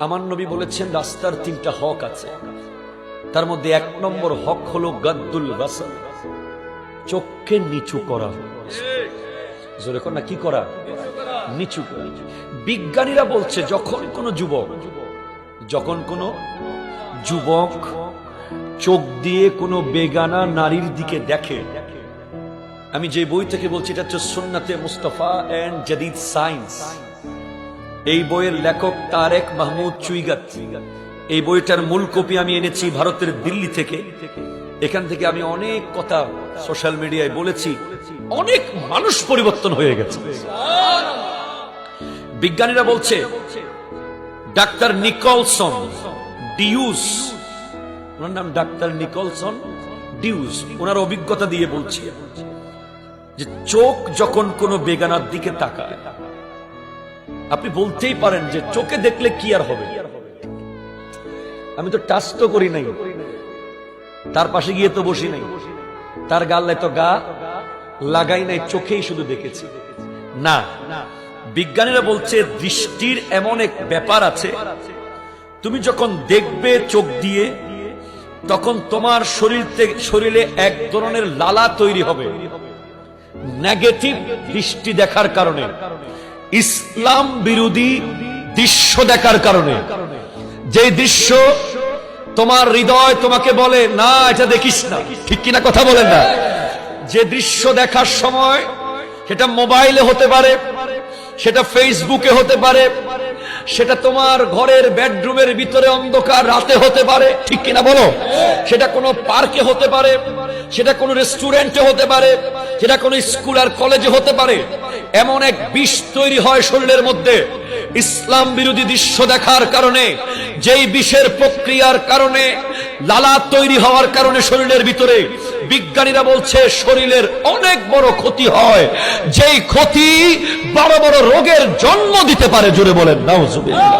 আমার নবী বলেছেন রাস্তার তিনটা হক আছে, তার মধ্যে এক নম্বর হক হলো গাদ্দুল বাসার, চোখকে নিচু করা। জোরে কর না, কি করা? নিচু করা। বিজ্ঞানীরা বলছে যখন কোনো যুবক চোখ দিয়ে কোনো বেগানা নারীর দিকে দেখে, আমি যে বই থেকে বলছি এটা হচ্ছে সুন্নাতে মুস্তাফা এন্ড জাদিদ সায়েন্স, এই বইয়ের লেখক তারেক মাহমুদ চুইগাত। এই বইটার মূল কপি আমি এনেছি ভারতের দিল্লি থেকে। এখান থেকে আমি অনেক কথা সোশ্যাল মিডিয়ায় বলেছি, অনেক মানুষ পরিবর্তন হয়ে গেছে। বিজ্ঞানীরা বলছে, ডাক্তার নিকলসন ডিউস, ওনার নাম ডাক্তার নিকলসন ডিউস, ওনার অভিজ্ঞতা দিয়ে বলছে যে চোখ যখন কোনো বেগানার দিকে তাকায়, আপনি বলতেই পারেন যে চোখে দেখলে কি আর হবে, আমি তো টাচ তো করি নাই, তার পাশে গিয়ে তো বসি নাই, তার গালে তো গা লাগাই নাই, চোখেই শুধু দেখেছি। না, বিজ্ঞানীরা বলছে দৃষ্টির এমন এক ব্যাপার আছে, তুমি যখন দেখবে চোখ দিয়ে, তখন তোমার শরীরে এক ধরনের লালা তৈরি হবে নেগেটিভ দৃষ্টি দেখার কারণে, ইসলাম বিরোধী দৃশ্য দেখার কারণে। যে দৃশ্য তোমার হৃদয় তোমাকে বলে না এটা দেখিস না, ঠিক কিনা কথা বলেন না? যে দৃশ্য দেখার সময়, সেটা মোবাইলে হতে পারে, সেটা ফেসবুকে হতে পারে, সেটা তোমার ঘরের বেডরুমের ভিতরে অন্ধকার রাতে হতে পারে, ঠিক কিনা বলো? সেটা কোনো পার্কে হতে পারে, সেটা কোনো রেস্টুরেন্টে হতে পারে, সেটা কোনো স্কুল আর কলেজে হতে পারে। এমন এক বিষ তৈরি হয় শরীরের মধ্যে ইসলাম বিরোধী দৃশ্য দেখার কারণে, যেই বিষের প্রক্রিয়ার কারণে, লালা তৈরি হওয়ার কারণে শরীরের ভিতরে, বিজ্ঞানীরা বলছে শরীরের অনেক বড় ক্ষতি হয়, যেই ক্ষতি বড় বড় রোগের জন্ম দিতে পারে। জোরে বলেন নাউজুবিল্লাহ।